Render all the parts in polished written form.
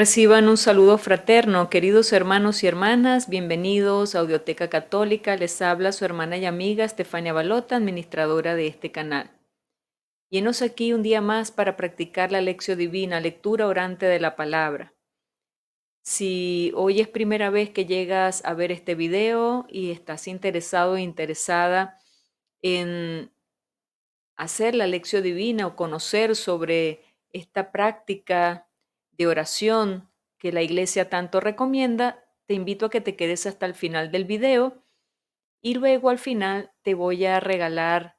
Reciban un saludo fraterno, queridos hermanos y hermanas, bienvenidos a Audioteca Católica, les habla su hermana y amiga Estefania Balota, administradora de este canal. Y henos aquí un día más para practicar la lección divina, lectura orante de la palabra. Si hoy es primera vez que llegas a ver este video y estás interesado o interesada en hacer la lección divina o conocer sobre esta práctica de oración que la iglesia tanto recomienda, te invito a que te quedes hasta el final del video y luego al final te voy a regalar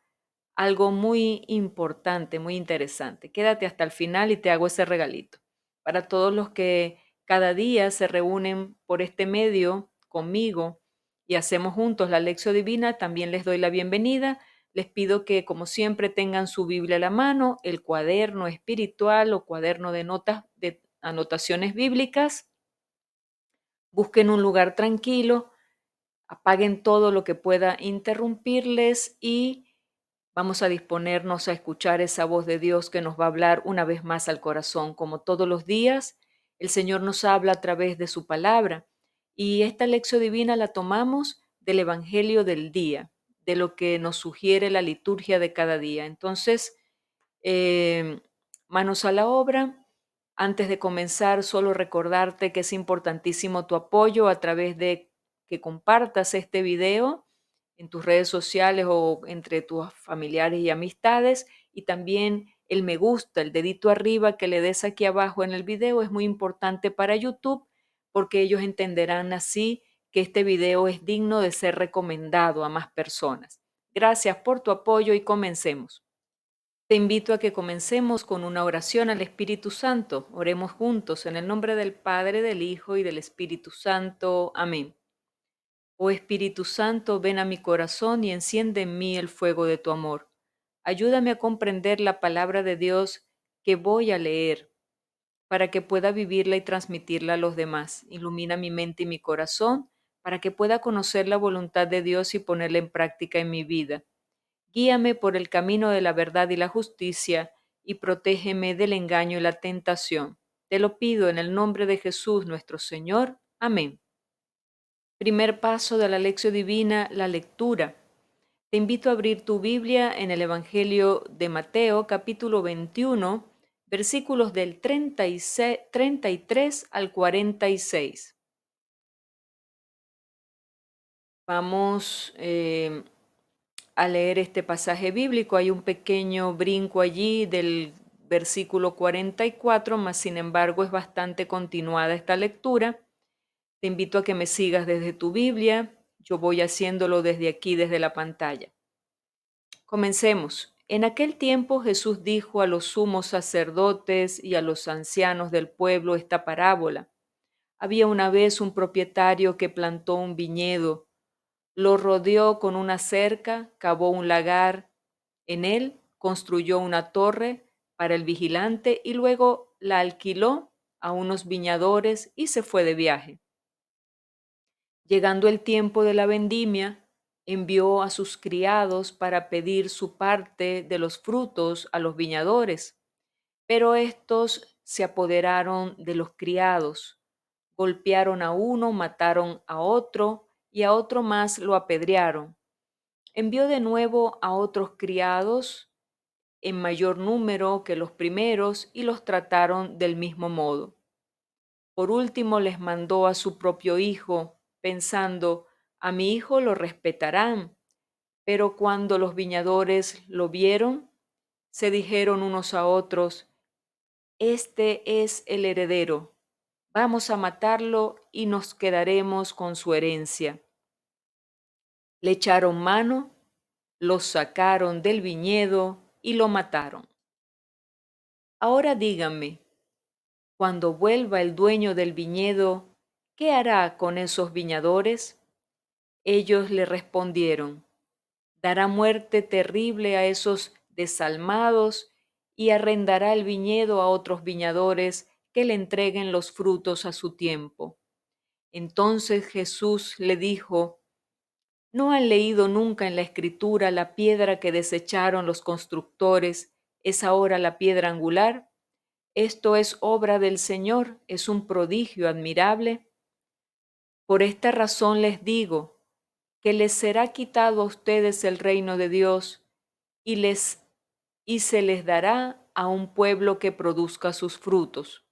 algo muy importante, muy interesante. Quédate hasta el final y te hago ese regalito. Para todos los que cada día se reúnen por este medio conmigo y hacemos juntos la lección divina, también les doy la bienvenida. Les pido que, como siempre, tengan su Biblia a la mano, el cuaderno espiritual o cuaderno de notas, de anotaciones bíblicas. Busquen un lugar tranquilo, apaguen todo lo que pueda interrumpirles y vamos a disponernos a escuchar esa voz de Dios que nos va a hablar una vez más al corazón. Como todos los días, el Señor nos habla a través de su palabra y esta lección divina la tomamos del Evangelio del día, de lo que nos sugiere la liturgia de cada día. Entonces, eh, manos a la obra. Antes de comenzar, solo recordarte que es importantísimo tu apoyo a través de que compartas este video en tus redes sociales o entre tus familiares y amistades, y también el me gusta, el dedito arriba que le des aquí abajo en el video es muy importante para YouTube porque ellos entenderán así que este video es digno de ser recomendado a más personas. Gracias por tu apoyo y comencemos. Te invito a que comencemos con una oración al Espíritu Santo. Oremos juntos en el nombre del Padre, del Hijo y del Espíritu Santo. Amén. Oh Espíritu Santo, ven a mi corazón y enciende en mí el fuego de tu amor. Ayúdame a comprender la palabra de Dios que voy a leer para que pueda vivirla y transmitirla a los demás. Ilumina mi mente y mi corazón para que pueda conocer la voluntad de Dios y ponerla en práctica en mi vida. Guíame por el camino de la verdad y la justicia, y protégeme del engaño y la tentación. Te lo pido en el nombre de Jesús nuestro Señor. Amén. Primer paso de la lección divina, la lectura. Te invito a abrir tu Biblia en el Evangelio de Mateo, capítulo 21, versículos del 33 al 46. Vamos a leer este pasaje bíblico. Hay un pequeño brinco allí del versículo 44, mas sin embargo es bastante continuada esta lectura. Te invito a que me sigas desde tu Biblia. Yo voy haciéndolo desde aquí, desde la pantalla. Comencemos. En aquel tiempo Jesús dijo a los sumos sacerdotes y a los ancianos del pueblo esta parábola. Había una vez un propietario que plantó un viñedo, lo rodeó con una cerca, cavó un lagar en él, construyó una torre para el vigilante y luego la alquiló a unos viñadores y se fue de viaje. Llegando el tiempo de la vendimia, envió a sus criados para pedir su parte de los frutos a los viñadores, pero estos se apoderaron de los criados, golpearon a uno, mataron a otro y a otro más lo apedrearon. Envió de nuevo a otros criados en mayor número que los primeros y los trataron del mismo modo. Por último les mandó a su propio hijo, pensando, a mi hijo lo respetarán. Pero cuando los viñadores lo vieron, se dijeron unos a otros, este es el heredero, vamos a matarlo y nos quedaremos con su herencia. Le echaron mano, lo sacaron del viñedo y lo mataron. Ahora díganme, cuando vuelva el dueño del viñedo, ¿qué hará con esos viñadores? Ellos le respondieron, dará muerte terrible a esos desalmados y arrendará el viñedo a otros viñadores que le entreguen los frutos a su tiempo. Entonces Jesús le dijo, ¿no han leído nunca en la Escritura la piedra que desecharon los constructores es ahora la piedra angular? Esto es obra del Señor, es un prodigio admirable. Por esta razón les digo que les será quitado a ustedes el reino de Dios y y se les dará a un pueblo que produzca sus frutos.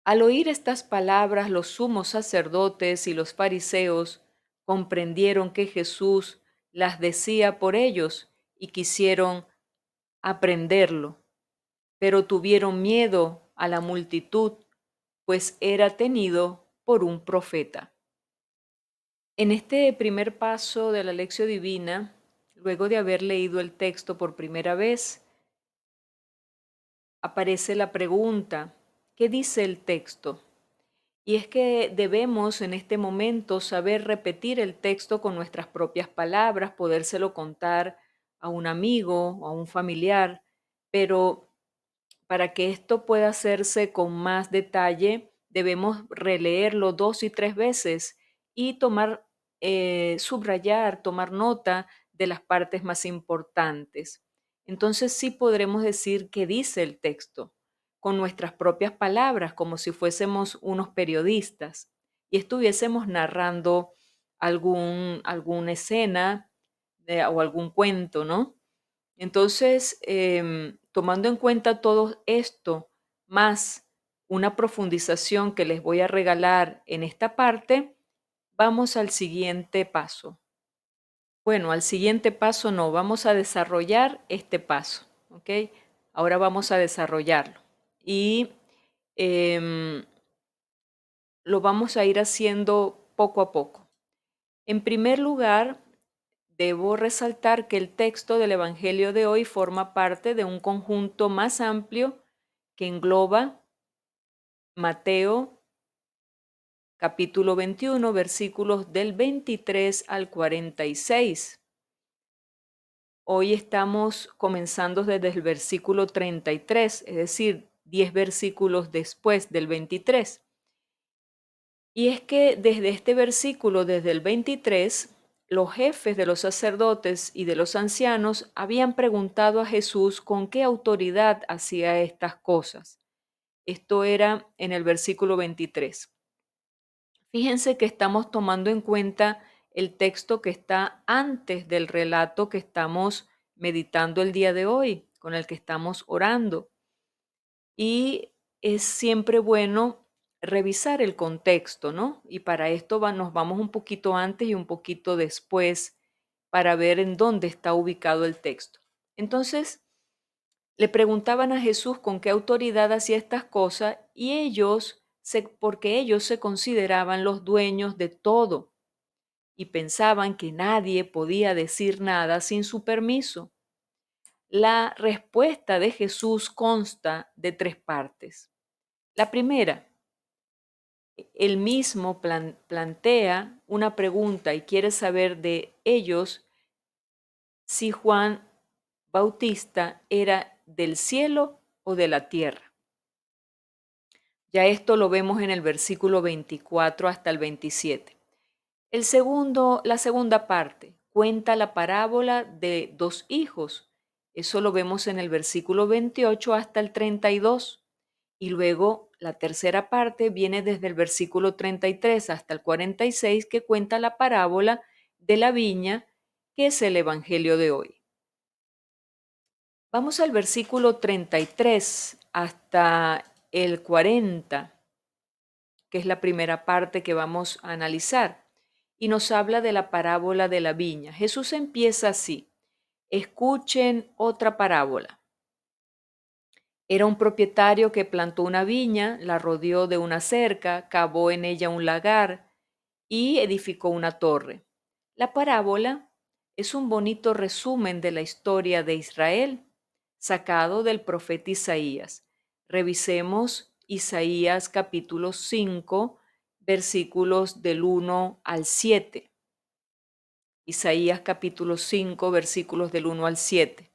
Al oír estas palabras, los sumos sacerdotes y los fariseos comprendieron que Jesús las decía por ellos y quisieron aprenderlo, pero tuvieron miedo a la multitud, pues era tenido por un profeta. En este primer paso de la lección divina, luego de haber leído el texto por primera vez, aparece la pregunta, ¿qué dice el texto? Y es que debemos en este momento saber repetir el texto con nuestras propias palabras, podérselo contar a un amigo o a un familiar, pero para que esto pueda hacerse con más detalle, debemos releerlo 2 y 3 veces y subrayar, tomar nota de las partes más importantes. Entonces sí podremos decir qué dice el texto con nuestras propias palabras, como si fuésemos unos periodistas y estuviésemos narrando alguna escena o algún cuento, ¿no? Entonces, tomando en cuenta todo esto, más una profundización que les voy a regalar en esta parte, vamos al siguiente paso. Bueno, al siguiente paso no, vamos a desarrollar este paso, ¿ok? Ahora vamos a desarrollarlo y em, lo vamos a ir haciendo poco a poco. En primer lugar, debo resaltar que el texto del Evangelio de hoy forma parte de un conjunto más amplio que engloba Mateo capítulo 21, versículos del 23 al 46. Hoy estamos comenzando desde el versículo 33, es decir, 10 versículos después del 23. Y es que desde este versículo, desde el 23, los jefes de los sacerdotes y de los ancianos habían preguntado a Jesús con qué autoridad hacía estas cosas. Esto era en el versículo 23. Fíjense que estamos tomando en cuenta el texto que está antes del relato que estamos meditando el día de hoy, con el que estamos orando. Y es siempre bueno revisar el contexto, ¿no? Y para esto nos vamos un poquito antes y un poquito después para ver en dónde está ubicado el texto. Entonces, le preguntaban a Jesús con qué autoridad hacía estas cosas y porque ellos se consideraban los dueños de todo y pensaban que nadie podía decir nada sin su permiso. La respuesta de Jesús consta de 3 partes. La primera, él mismo plantea una pregunta y quiere saber de ellos si Juan Bautista era del cielo o de la tierra. Ya esto lo vemos en el versículo 24 hasta el 27. La segunda parte, cuenta la parábola de 2 hijos. Eso lo vemos en el versículo 28 hasta el 32. Y luego la tercera parte viene desde el versículo 33 hasta el 46, que cuenta la parábola de la viña, que es el evangelio de hoy. Vamos al versículo 33 hasta el 40, que es la primera parte que vamos a analizar, y nos habla de la parábola de la viña. Jesús empieza así: escuchen otra parábola. Era un propietario que plantó una viña, la rodeó de una cerca, cavó en ella un lagar y edificó una torre. La parábola es un bonito resumen de la historia de Israel, sacado del profeta Isaías. Revisemos Isaías capítulo 5, versículos del 1 al 7. Isaías capítulo 5, versículos del 1 al 7.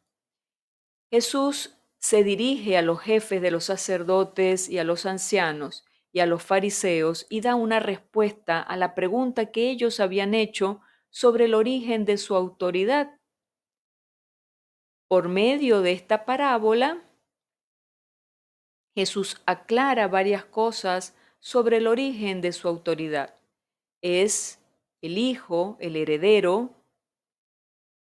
Jesús se dirige a los jefes de los sacerdotes y a los ancianos y a los fariseos y da una respuesta a la pregunta que ellos habían hecho sobre el origen de su autoridad. Por medio de esta parábola, Jesús aclara varias cosas sobre el origen de su autoridad. Es el hijo, el heredero,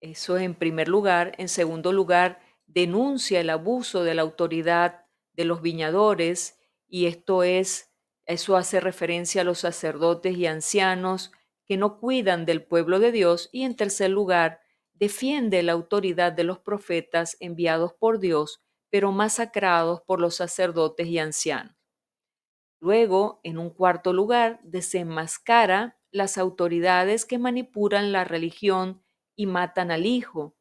eso en primer lugar. En segundo lugar, denuncia el abuso de la autoridad de los viñadores y eso hace referencia a los sacerdotes y ancianos que no cuidan del pueblo de Dios. Y en tercer lugar, defiende la autoridad de los profetas enviados por Dios, pero masacrados por los sacerdotes y ancianos. Luego, en un cuarto lugar, desenmascara las autoridades que manipulan la religión y matan al Hijo,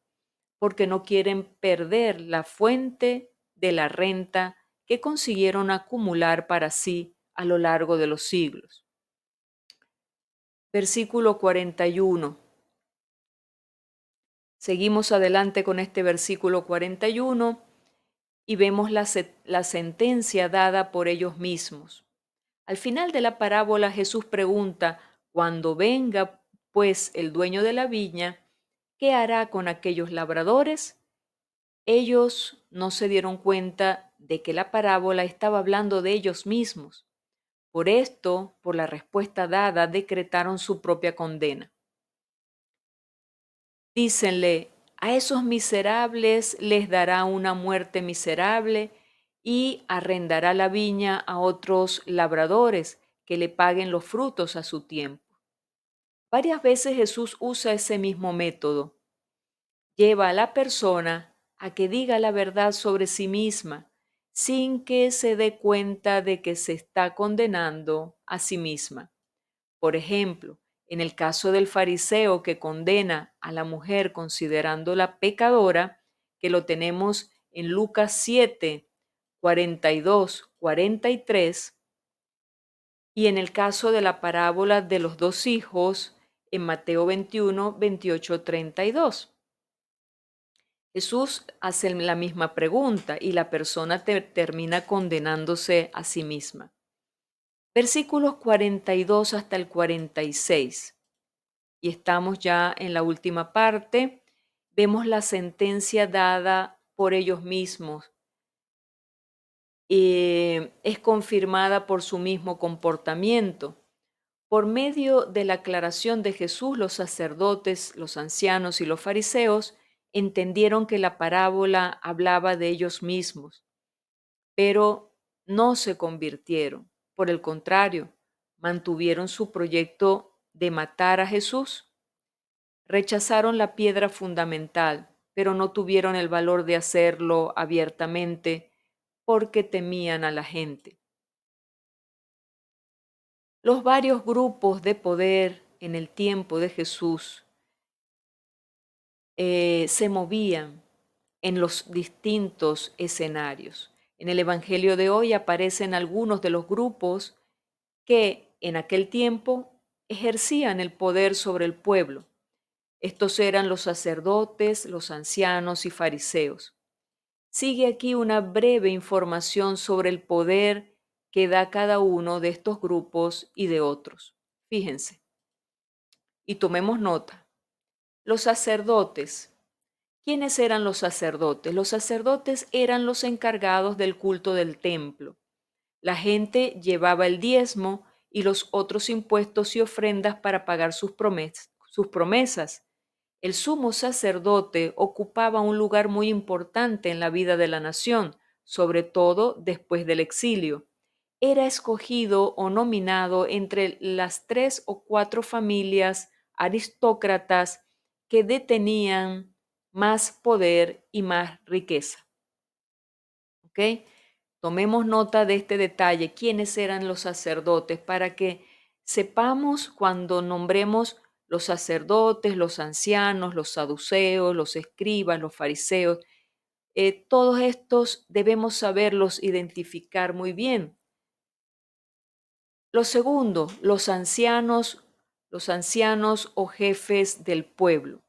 porque no quieren perder la fuente de la renta que consiguieron acumular para sí a lo largo de los siglos. Versículo 41. Seguimos adelante con este versículo 41 y vemos la sentencia dada por ellos mismos. Al final de la parábola Jesús pregunta: cuando venga pues el dueño de la viña, ¿qué hará con aquellos labradores? Ellos no se dieron cuenta de que la parábola estaba hablando de ellos mismos. Por esto, por la respuesta dada, decretaron su propia condena. Dícenle: a esos miserables les dará una muerte miserable y arrendará la viña a otros labradores que le paguen los frutos a su tiempo. Varias veces Jesús usa ese mismo método. Lleva a la persona a que diga la verdad sobre sí misma, sin que se dé cuenta de que se está condenando a sí misma. Por ejemplo, en el caso del fariseo que condena a la mujer considerándola pecadora, que lo tenemos en Lucas 7, 42, 43, y en el caso de la parábola de los dos hijos en Mateo 21, 28, 32. Jesús hace la misma pregunta y la persona termina condenándose a sí misma. Versículos 42 hasta el 46. Y estamos ya en la última parte. Vemos la sentencia dada por ellos mismos. Es confirmada por su mismo comportamiento. Por medio de la aclaración de Jesús, los sacerdotes, los ancianos y los fariseos entendieron que la parábola hablaba de ellos mismos, pero no se convirtieron. Por el contrario, mantuvieron su proyecto de matar a Jesús. Rechazaron la piedra fundamental, pero no tuvieron el valor de hacerlo abiertamente porque temían a la gente. Los varios grupos de poder en el tiempo de Jesús se movían en los distintos escenarios. En el Evangelio de hoy aparecen algunos de los grupos que en aquel tiempo ejercían el poder sobre el pueblo. Estos eran los sacerdotes, los ancianos y fariseos. Sigue aquí una breve información sobre el poder que da cada uno de estos grupos y de otros. Fíjense y tomemos nota. Los sacerdotes. ¿Quiénes eran los sacerdotes? Los sacerdotes eran los encargados del culto del templo. La gente llevaba el diezmo y los otros impuestos y ofrendas para pagar sus promesas. El sumo sacerdote ocupaba un lugar muy importante en la vida de la nación, sobre todo después del exilio. Era escogido o nominado entre las 3 o 4 familias aristócratas que detenían más poder y más riqueza. ¿Ok? Tomemos nota de este detalle, quiénes eran los sacerdotes, para que sepamos cuando nombremos los sacerdotes, los ancianos, los saduceos, los escribas, los fariseos. Todos estos debemos saberlos identificar muy bien. Lo segundo, los ancianos o jefes del pueblo.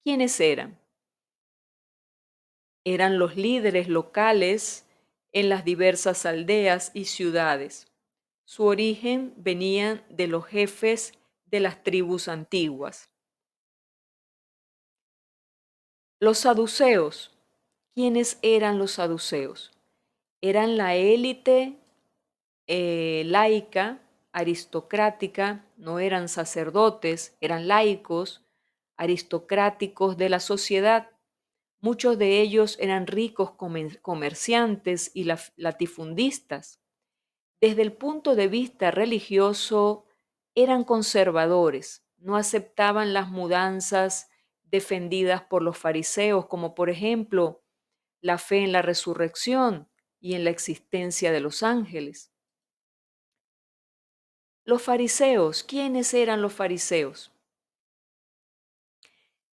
¿Quiénes eran? Eran los líderes locales en las diversas aldeas y ciudades. Su origen venía de los jefes de las tribus antiguas. Los saduceos. ¿Quiénes eran los saduceos? Eran la élite laica, aristocrática, no eran sacerdotes, eran laicos, aristocráticos de la sociedad. Muchos de ellos eran ricos comerciantes y latifundistas. Desde el punto de vista religioso, eran conservadores, no aceptaban las mudanzas defendidas por los fariseos, como por ejemplo la fe en la resurrección y en la existencia de los ángeles. Los fariseos, ¿quiénes eran los fariseos?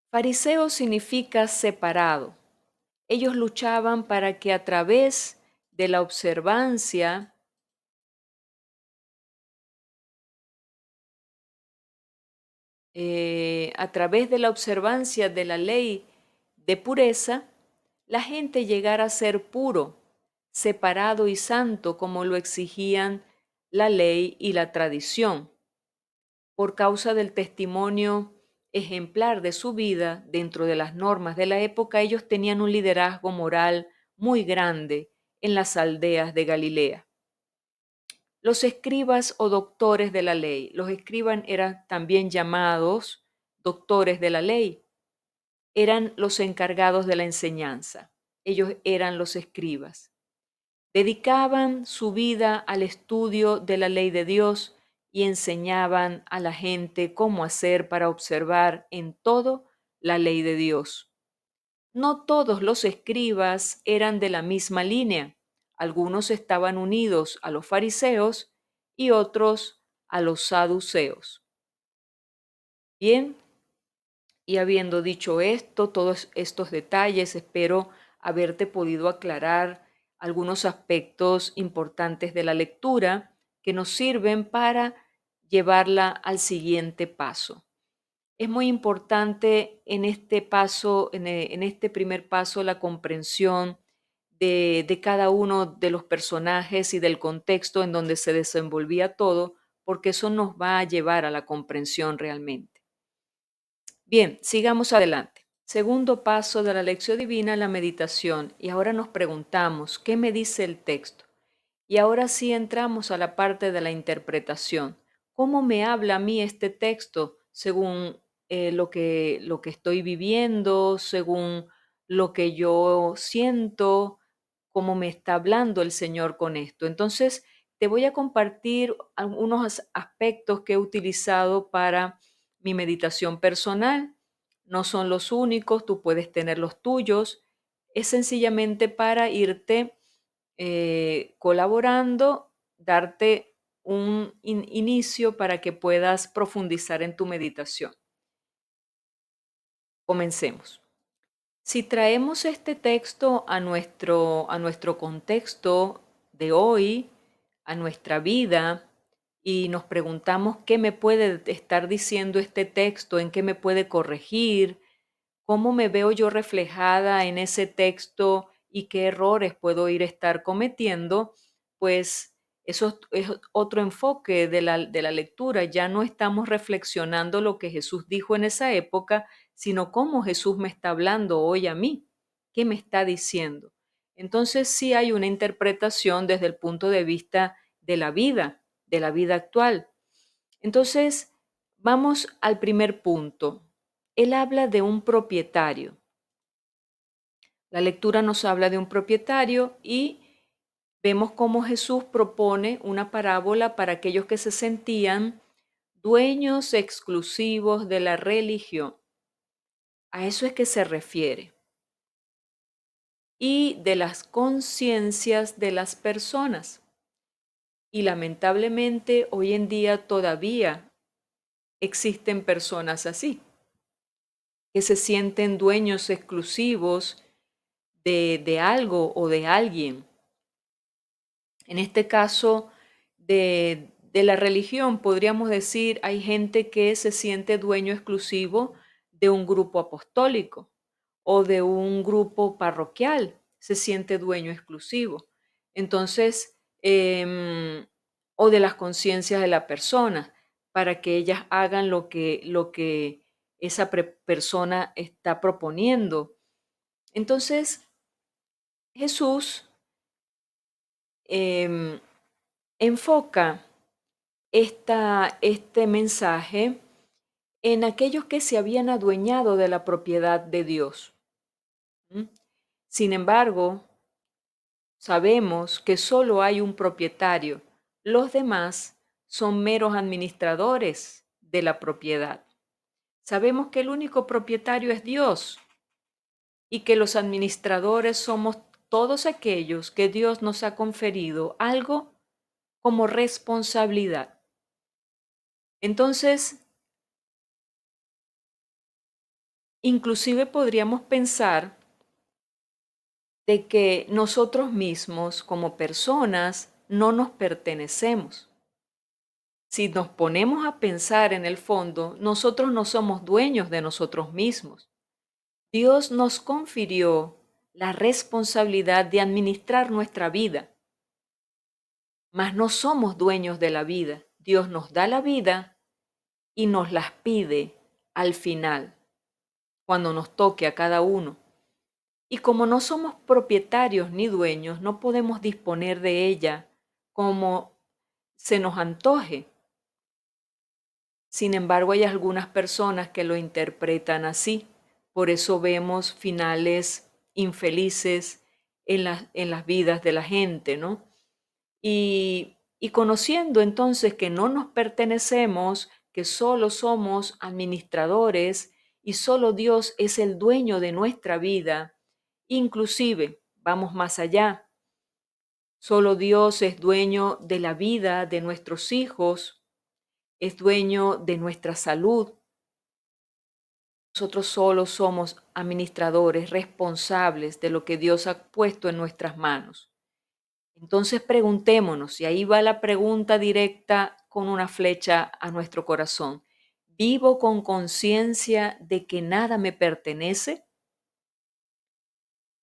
Fariseo significa separado. Ellos luchaban para que a través de la observancia, de la ley de pureza, la gente llegara a ser puro, separado y santo como lo exigían la ley y la tradición. Por causa del testimonio ejemplar de su vida dentro de las normas de la época, ellos tenían un liderazgo moral muy grande en las aldeas de Galilea. Los escribas o doctores de la ley. Los escribas eran también llamados doctores de la ley. Eran los encargados de la enseñanza. Ellos eran los escribas. Dedicaban su vida al estudio de la ley de Dios y enseñaban a la gente cómo hacer para observar en todo la ley de Dios. No todos los escribas eran de la misma línea. Algunos estaban unidos a los fariseos y otros a los saduceos. Bien, y habiendo dicho esto, todos estos detalles, espero haberte podido aclarar algunos aspectos importantes de la lectura que nos sirven para llevarla al siguiente paso. Es muy importante en este paso, en este primer paso, la comprensión de cada uno de los personajes y del contexto en donde se desenvolvía todo, porque eso nos va a llevar a la comprensión realmente. Bien, sigamos adelante. Segundo paso de la lección divina, la meditación. Y ahora nos preguntamos, ¿qué me dice el texto? Y ahora sí entramos a la parte de la interpretación. ¿Cómo me habla a mí este texto según lo que estoy viviendo, según lo que yo siento, cómo me está hablando el Señor con esto? Entonces, te voy a compartir algunos aspectos que he utilizado para mi meditación personal. No son los únicos, tú puedes tener los tuyos. Es sencillamente para irte colaborando, darte un inicio para que puedas profundizar en tu meditación. Comencemos. Si traemos este texto a nuestro contexto de hoy, a nuestra vida, y nos preguntamos qué me puede estar diciendo este texto, en qué me puede corregir, cómo me veo yo reflejada en ese texto y qué errores puedo estar cometiendo, pues eso es otro enfoque de la lectura. Ya no estamos reflexionando lo que Jesús dijo en esa época, sino cómo Jesús me está hablando hoy a mí, qué me está diciendo. Entonces sí hay una interpretación desde el punto de vista de la vida actual. Entonces, vamos al primer punto. Él habla de un propietario. La lectura nos habla de un propietario y vemos cómo Jesús propone una parábola para aquellos que se sentían dueños exclusivos de la religión. A eso es que se refiere. Y de las conciencias de las personas. Y lamentablemente hoy en día todavía existen personas así, que se sienten dueños exclusivos de algo o de alguien. En este caso de la religión, podríamos decir, hay gente que se siente dueño exclusivo de un grupo apostólico o de un grupo parroquial, se siente dueño exclusivo. Entonces, o de las conciencias de la persona, para que ellas hagan lo que esa persona está proponiendo. Entonces, Jesús em, enfoca este mensaje en aquellos que se habían adueñado de la propiedad de Dios. ¿M? Sin embargo, sabemos que solo hay un propietario. Los demás son meros administradores de la propiedad. Sabemos que el único propietario es Dios y que los administradores somos todos aquellos que Dios nos ha conferido algo como responsabilidad. Entonces, inclusive podríamos pensar de que nosotros mismos como personas no nos pertenecemos. Si nos ponemos a pensar en el fondo, nosotros no somos dueños de nosotros mismos. Dios nos confirió la responsabilidad de administrar nuestra vida, mas no somos dueños de la vida. Dios nos da la vida y nos las pide al final, cuando nos toque a cada uno. Y como no somos propietarios ni dueños, no podemos disponer de ella como se nos antoje. Sin embargo, hay algunas personas que lo interpretan así. Por eso vemos finales infelices en las vidas de la gente, ¿no? Y conociendo entonces que no nos pertenecemos, que solo somos administradores y solo Dios es el dueño de nuestra vida, inclusive, vamos más allá, solo Dios es dueño de la vida de nuestros hijos, es dueño de nuestra salud. Nosotros solo somos administradores responsables de lo que Dios ha puesto en nuestras manos. Entonces preguntémonos, y ahí va la pregunta directa con una flecha a nuestro corazón. ¿Vivo con conciencia de que nada me pertenece?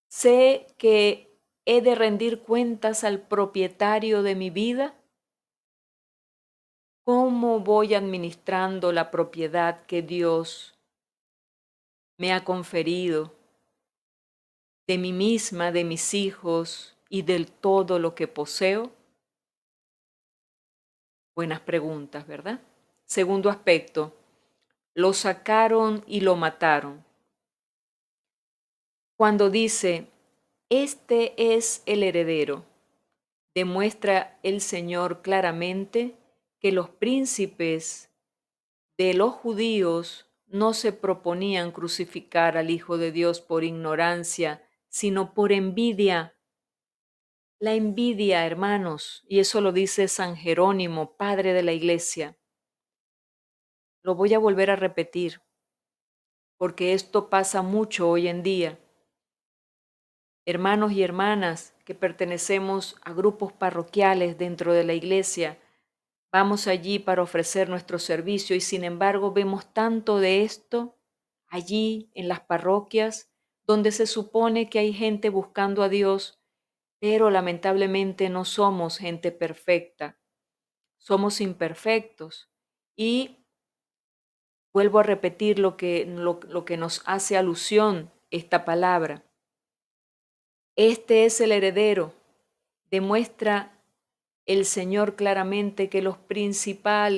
¿Sé que he de rendir cuentas al propietario de mi vida? ¿Cómo voy administrando la propiedad que Dios me ha conferido de mí misma, de mis hijos y del todo lo que poseo? Buenas preguntas, ¿verdad? Segundo aspecto, lo sacaron y lo mataron. Cuando dice, este es el heredero, demuestra el Señor claramente que los príncipes de los judíos no se proponían crucificar al Hijo de Dios por ignorancia, sino por envidia. La envidia, hermanos, y eso lo dice San Jerónimo, padre de la Iglesia. Lo voy a volver a repetir, porque esto pasa mucho hoy en día. Hermanos y hermanas que pertenecemos a grupos parroquiales dentro de la iglesia, vamos allí para ofrecer nuestro servicio y sin embargo vemos tanto de esto allí en las parroquias donde se supone que hay gente buscando a Dios, pero lamentablemente no somos gente perfecta, somos imperfectos. Y vuelvo a repetir lo que nos hace alusión esta palabra. Este es el heredero. Demuestra el Señor claramente que los príncipes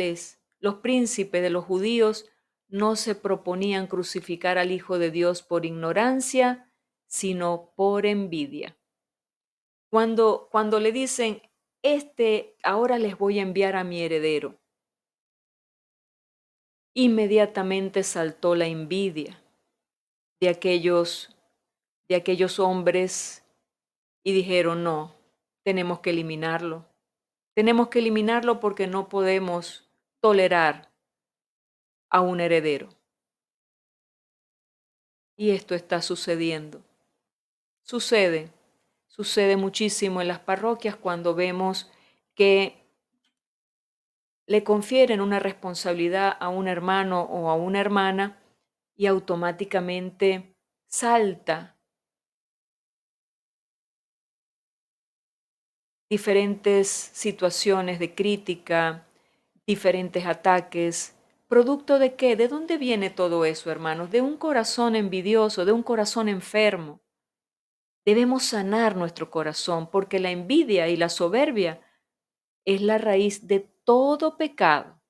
de los judíos no se proponían crucificar al Hijo de Dios por ignorancia, sino por envidia. Cuando le dicen, ahora les voy a enviar a mi heredero, inmediatamente saltó la envidia de aquellos hombres y dijeron, no, tenemos que eliminarlo. Tenemos que eliminarlo porque no podemos tolerar a un heredero. Y esto está sucediendo. Sucede, sucede muchísimo en las parroquias cuando vemos que le confieren una responsabilidad a un hermano o a una hermana y automáticamente salta diferentes situaciones de crítica, diferentes ataques. ¿Producto de qué? ¿De dónde viene todo eso, hermanos? De un corazón envidioso, de un corazón enfermo, Debemos sanar nuestro corazón porque la envidia y la soberbia es la raíz de todo pecado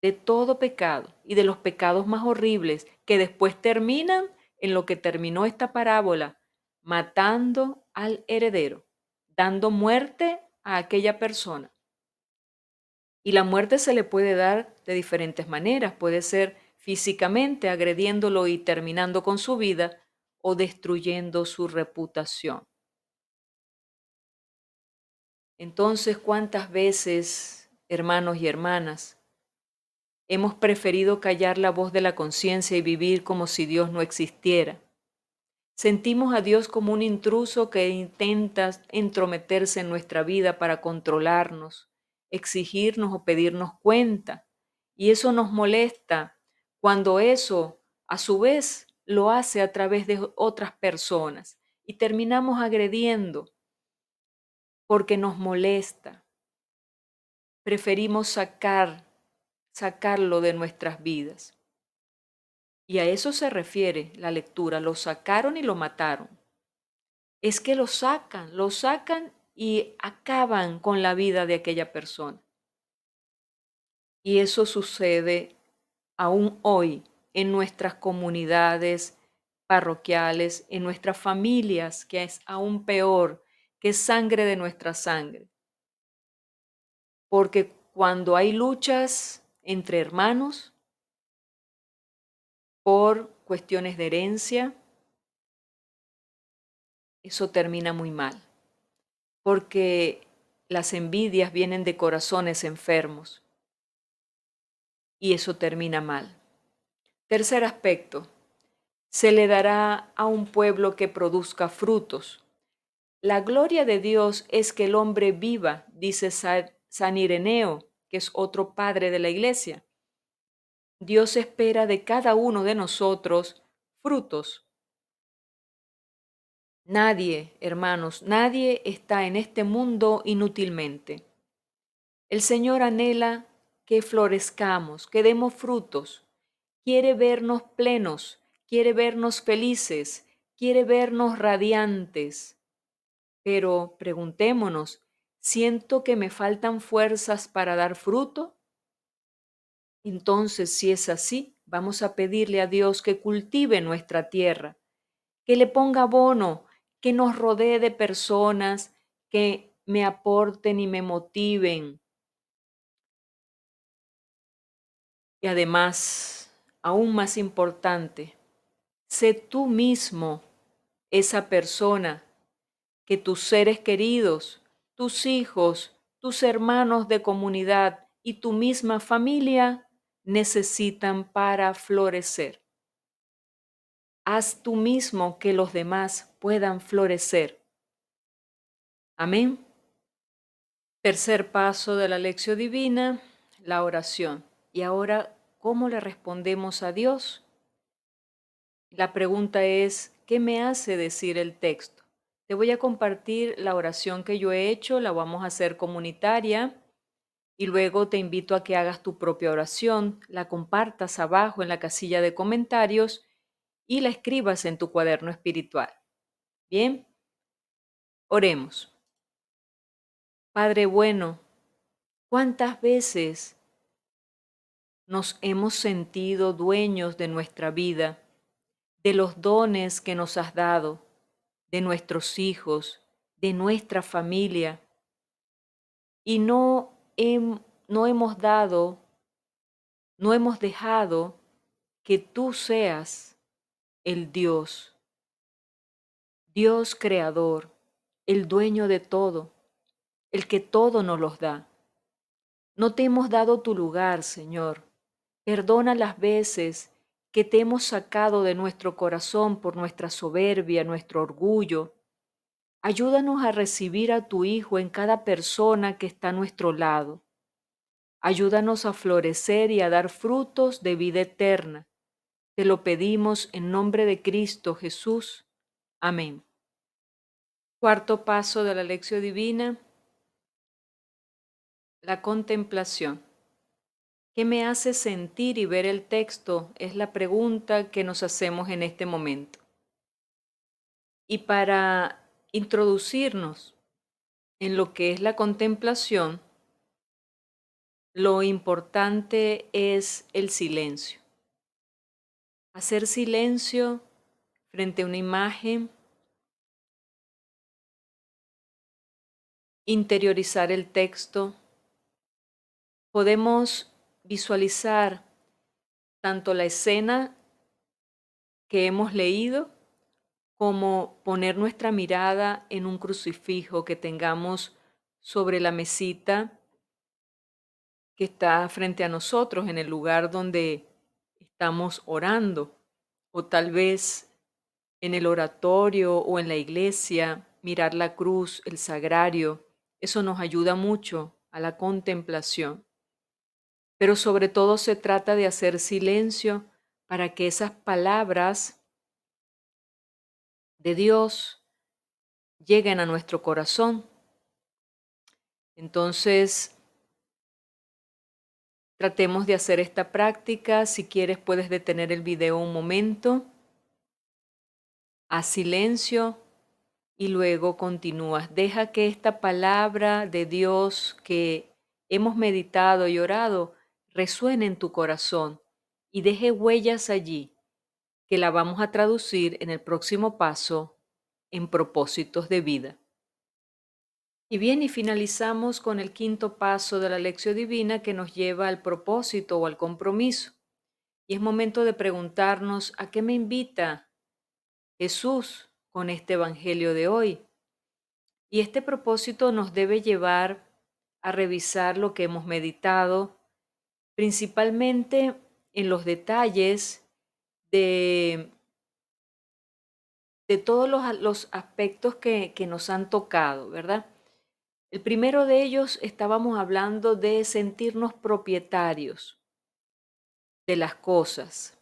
y de los pecados más horribles que después terminan en lo que terminó esta parábola, matando al heredero, dando muerte a aquella persona. Y la muerte se le puede dar de diferentes maneras. Puede ser físicamente, agrediéndolo y terminando con su vida, o destruyendo su reputación. Entonces, ¿cuántas veces, hermanos y hermanas, hemos preferido callar la voz de la conciencia y vivir como si Dios no existiera? Sentimos a Dios como un intruso que intenta entrometerse en nuestra vida para controlarnos, exigirnos o pedirnos cuenta. Y eso nos molesta cuando eso, a su vez, lo hace a través de otras personas y terminamos agrediendo porque nos molesta. Preferimos sacarlo de nuestras vidas. Y a eso se refiere la lectura. Lo sacaron y lo mataron. Es que lo sacan y acaban con la vida de aquella persona. Y eso sucede aún hoy en nuestras comunidades parroquiales, en nuestras familias, que es aún peor, que es sangre de nuestra sangre. Porque cuando hay luchas entre hermanos por cuestiones de herencia, eso termina muy mal. Porque las envidias vienen de corazones enfermos y eso termina mal. Tercer aspecto, se le dará a un pueblo que produzca frutos. La gloria de Dios es que el hombre viva, dice San Ireneo, que es otro padre de la iglesia. Dios espera de cada uno de nosotros frutos. Nadie, hermanos, nadie está en este mundo inútilmente. El Señor anhela que florezcamos, que demos frutos. Quiere vernos plenos, quiere vernos felices, quiere vernos radiantes. Pero preguntémonos, ¿siento que me faltan fuerzas para dar fruto? Entonces, si es así, vamos a pedirle a Dios que cultive nuestra tierra, que le ponga abono, que nos rodee de personas que me aporten y me motiven. Y además, aún más importante, sé tú mismo esa persona que tus seres queridos, tus hijos, tus hermanos de comunidad y tu misma familia necesitan para florecer. Haz tú mismo que los demás puedan florecer. Amén. Tercer paso de la lección divina, la oración. Y ahora, ¿cómo le respondemos a Dios? La pregunta es, ¿qué me hace decir el texto? Te voy a compartir la oración que yo he hecho, la vamos a hacer comunitaria y luego te invito a que hagas tu propia oración, la compartas abajo en la casilla de comentarios y la escribas en tu cuaderno espiritual. Bien, oremos. Padre bueno, ¿cuántas veces nos hemos sentido dueños de nuestra vida, de los dones que nos has dado, de nuestros hijos, de nuestra familia, y no hemos dado, no hemos dejado que tú seas el Dios creador, el dueño de todo, el que todo nos los da? No te hemos dado tu lugar, Señor. Perdona las veces que te hemos sacado de nuestro corazón por nuestra soberbia, nuestro orgullo. Ayúdanos a recibir a tu Hijo en cada persona que está a nuestro lado. Ayúdanos a florecer y a dar frutos de vida eterna. Te lo pedimos en nombre de Cristo Jesús. Amén. Cuarto paso de la lección divina, la contemplación. ¿Qué me hace sentir y ver el texto? Es la pregunta que nos hacemos en este momento. Y para introducirnos en lo que es la contemplación, lo importante es el silencio. Hacer silencio frente a una imagen, interiorizar el texto. Podemos visualizar tanto la escena que hemos leído como poner nuestra mirada en un crucifijo que tengamos sobre la mesita que está frente a nosotros en el lugar donde estamos orando, o tal vez en el oratorio o en la iglesia, mirar la cruz, el sagrario. Eso nos ayuda mucho a la contemplación. Pero sobre todo se trata de hacer silencio para que esas palabras de Dios lleguen a nuestro corazón. Entonces, tratemos de hacer esta práctica. Si quieres, puedes detener el video un momento, haz silencio y luego continúas. Deja que esta palabra de Dios que hemos meditado y orado resuene en tu corazón y deje huellas allí, que la vamos a traducir en el próximo paso en propósitos de vida. Y bien, y finalizamos con el quinto paso de la lección divina que nos lleva al propósito o al compromiso. Y es momento de preguntarnos a qué me invita Jesús con este evangelio de hoy. Y este propósito nos debe llevar a revisar lo que hemos meditado, principalmente en los detalles de, de todos los aspectos que nos han tocado, ¿verdad? El primero de ellos estábamos hablando de sentirnos propietarios de las cosas,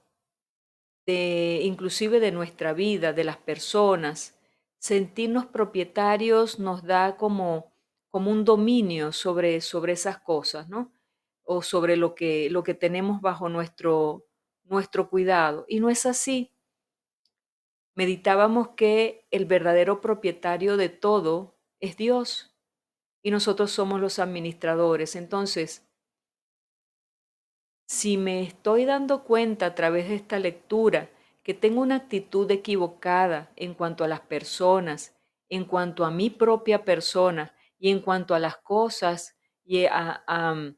inclusive de nuestra vida, de las personas. Sentirnos propietarios nos da como un dominio sobre esas cosas, ¿no? O sobre lo que tenemos bajo nuestro cuidado. Y no es así. Meditábamos que el verdadero propietario de todo es Dios y nosotros somos los administradores. Entonces, si me estoy dando cuenta a través de esta lectura que tengo una actitud equivocada en cuanto a las personas, en cuanto a mi propia persona y en cuanto a las cosas y a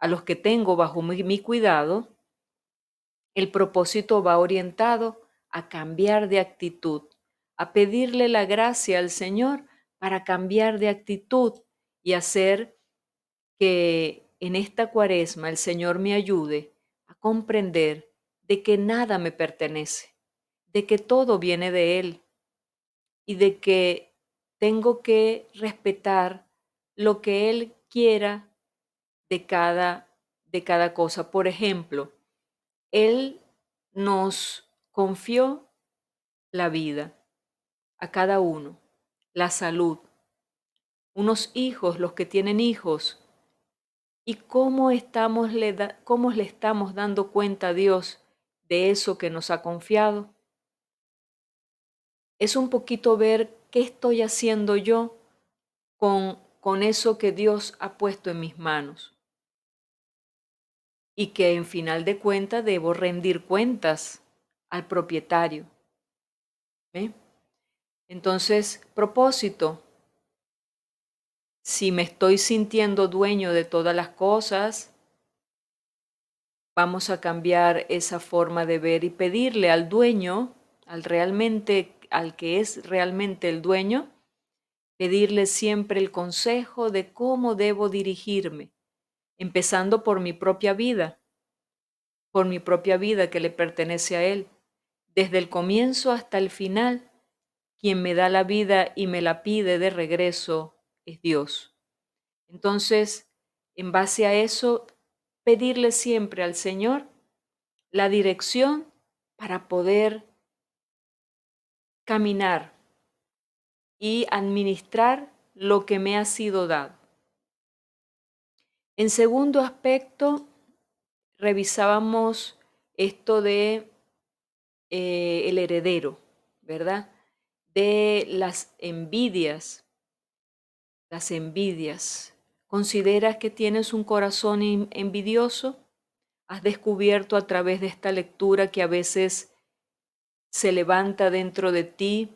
los que tengo bajo mi cuidado, el propósito va orientado a cambiar de actitud, a pedirle la gracia al Señor para cambiar de actitud y hacer que en esta cuaresma el Señor me ayude a comprender de que nada me pertenece, de que todo viene de Él y de que tengo que respetar lo que Él quiera de cada cosa. Por ejemplo, Él nos confió la vida a cada uno, la salud, unos hijos, los que tienen hijos, y cómo le estamos dando cuenta a Dios de eso que nos ha confiado. Es un poquito ver qué estoy haciendo yo con eso que Dios ha puesto en mis manos y que en final de cuentas debo rendir cuentas al propietario. ¿Ve? Entonces, propósito, si me estoy sintiendo dueño de todas las cosas, vamos a cambiar esa forma de ver y pedirle al dueño, al que es realmente el dueño, pedirle siempre el consejo de cómo debo dirigirme, empezando por mi propia vida que le pertenece a él. Desde el comienzo hasta el final, quien me da la vida y me la pide de regreso es Dios. Entonces, en base a eso, pedirle siempre al Señor la dirección para poder caminar y administrar lo que me ha sido dado. En segundo aspecto, revisábamos esto de el heredero, ¿verdad? de las envidias. Las envidias. ¿Consideras que tienes un corazón envidioso? ¿Has descubierto a través de esta lectura que a veces se levanta dentro de ti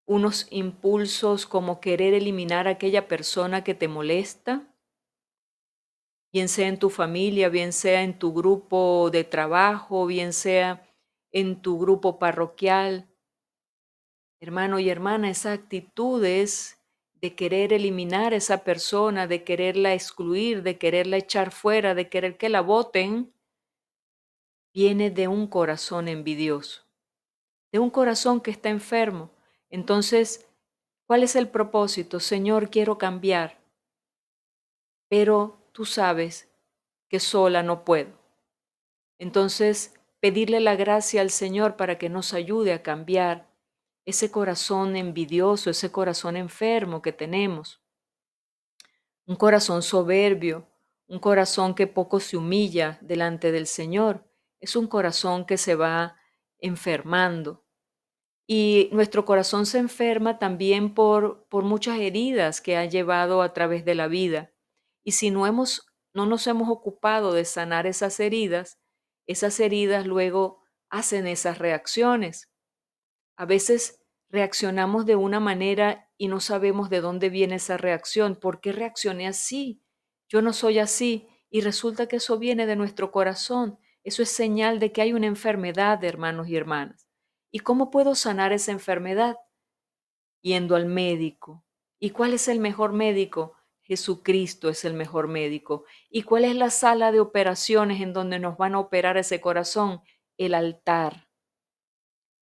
unos impulsos como querer eliminar a aquella persona que te molesta? Bien sea en tu familia, bien sea en tu grupo de trabajo, bien sea en tu grupo parroquial. Hermano y hermana, esas actitudes de querer eliminar a esa persona, de quererla excluir, de quererla echar fuera, de querer que la boten, viene de un corazón envidioso, de un corazón que está enfermo. Entonces, ¿cuál es el propósito? Señor, quiero cambiar, pero tú sabes que sola no puedo. Entonces, pedirle la gracia al Señor para que nos ayude a cambiar ese corazón envidioso, ese corazón enfermo que tenemos, un corazón soberbio, un corazón que poco se humilla delante del Señor, es un corazón que se va enfermando. Y nuestro corazón se enferma también por muchas heridas que ha llevado a través de la vida. Y si no nos hemos ocupado de sanar esas heridas luego hacen esas reacciones. A veces reaccionamos de una manera y no sabemos de dónde viene esa reacción. ¿Por qué reaccioné así? Yo no soy así. Y resulta que eso viene de nuestro corazón. Eso es señal de que hay una enfermedad, hermanos y hermanas. ¿Y cómo puedo sanar esa enfermedad? Yendo al médico. ¿Y cuál es el mejor médico? Jesucristo es el mejor médico. ¿Y cuál es la sala de operaciones en donde nos van a operar ese corazón? El altar.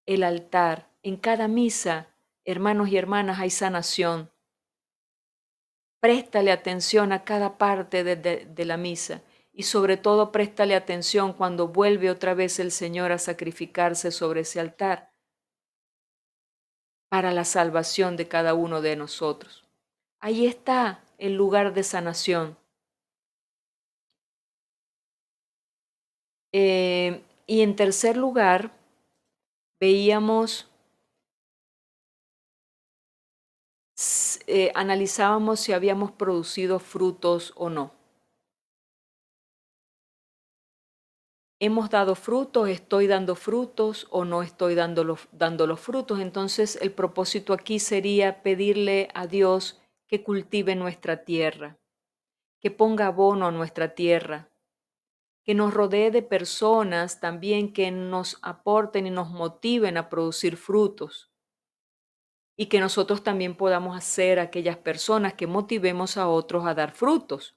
El altar. En cada misa, hermanos y hermanas, hay sanación. Préstale atención a cada parte de la misa y sobre todo préstale atención cuando vuelve otra vez el Señor a sacrificarse sobre ese altar para la salvación de cada uno de nosotros. Ahí está el lugar de sanación. Y en tercer lugar, veíamos, analizábamos si habíamos producido frutos o no. ¿Hemos dado frutos? ¿Estoy dando frutos o no estoy dando los frutos? Entonces el propósito aquí sería pedirle a Dios que cultive nuestra tierra, que ponga abono a nuestra tierra, que nos rodee de personas también que nos aporten y nos motiven a producir frutos y que nosotros también podamos ser aquellas personas que motivemos a otros a dar frutos,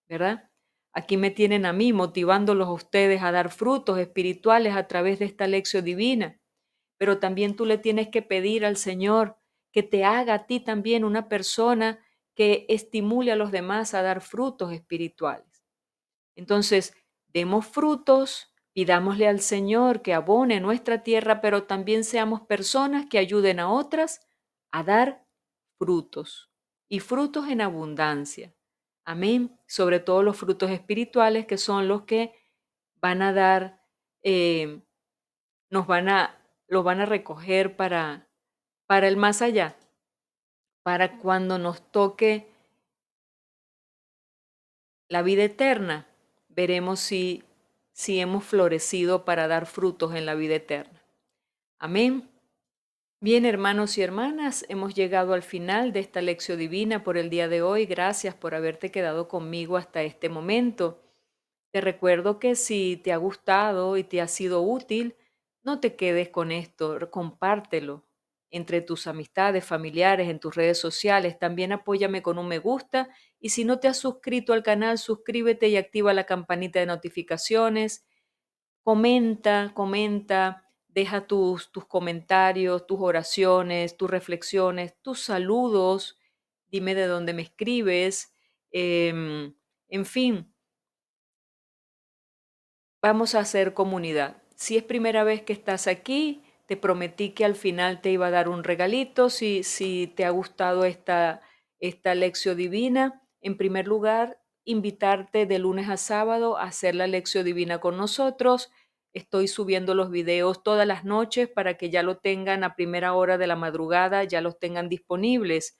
¿verdad? Aquí me tienen a mí motivándolos a ustedes a dar frutos espirituales a través de esta lección divina, pero también tú le tienes que pedir al Señor que te haga a ti también una persona que estimule a los demás a dar frutos espirituales. Entonces, demos frutos, pidámosle al Señor que abone nuestra tierra, pero también seamos personas que ayuden a otras a dar frutos y frutos en abundancia. Amén. Sobre todo los frutos espirituales que son los que van a dar, eh, nos van a, los van a recoger para el más allá, para cuando nos toque la vida eterna, veremos si hemos florecido para dar frutos en la vida eterna. Amén. Bien, hermanos y hermanas, hemos llegado al final de esta lección divina por el día de hoy. Gracias por haberte quedado conmigo hasta este momento. Te recuerdo que si te ha gustado y te ha sido útil, no te quedes con esto, compártelo entre tus amistades, familiares, en tus redes sociales. También apóyame con un me gusta y si no te has suscrito al canal, suscríbete y activa la campanita de notificaciones. Comenta, deja tus comentarios, tus oraciones, tus reflexiones, tus saludos. Dime de dónde me escribes. En fin, vamos a hacer comunidad. Si es primera vez que estás aquí, te prometí que al final te iba a dar un regalito. Si te ha gustado esta lección divina, en primer lugar, invitarte de lunes a sábado a hacer la lección divina con nosotros. estoy subiendo los videos todas las noches para que ya lo tengan a primera hora de la madrugada, ya los tengan disponibles.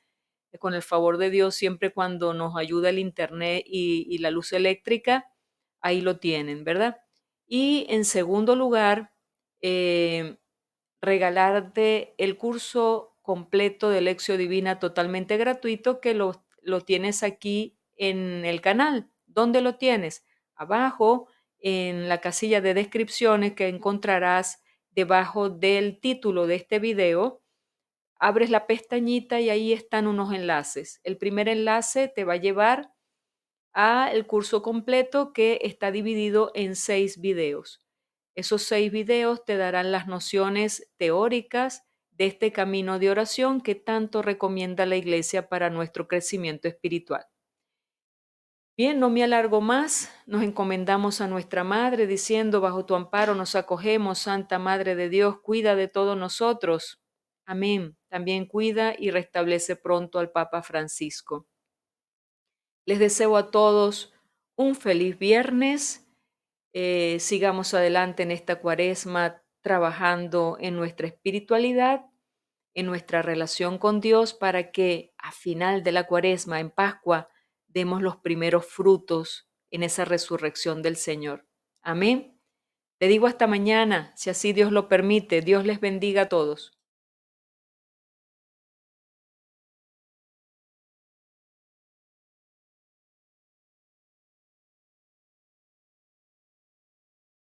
Con el favor de Dios, siempre cuando nos ayuda el internet y la luz eléctrica, ahí lo tienen, ¿verdad? Y en segundo lugar, eh, regalarte el curso completo de Lección Divina totalmente gratuito que lo tienes aquí en el canal. ¿Dónde lo tienes? Abajo, en la casilla de descripciones que encontrarás debajo del título de este video, abres la pestañita y ahí están unos enlaces. El primer enlace te va a llevar a el curso completo que está dividido en 6 videos. Esos 6 videos te darán las nociones teóricas de este camino de oración que tanto recomienda la Iglesia para nuestro crecimiento espiritual. Bien, no me alargo más, nos encomendamos a nuestra Madre diciendo, bajo tu amparo nos acogemos, Santa Madre de Dios, cuida de todos nosotros. Amén. También cuida y restablece pronto al Papa Francisco. Les deseo a todos un feliz viernes. Sigamos adelante en esta cuaresma trabajando en nuestra espiritualidad, en nuestra relación con Dios, para que a final de la cuaresma, en Pascua, demos los primeros frutos en esa resurrección del Señor. Amén. Te digo hasta mañana, si así Dios lo permite. Dios les bendiga a todos.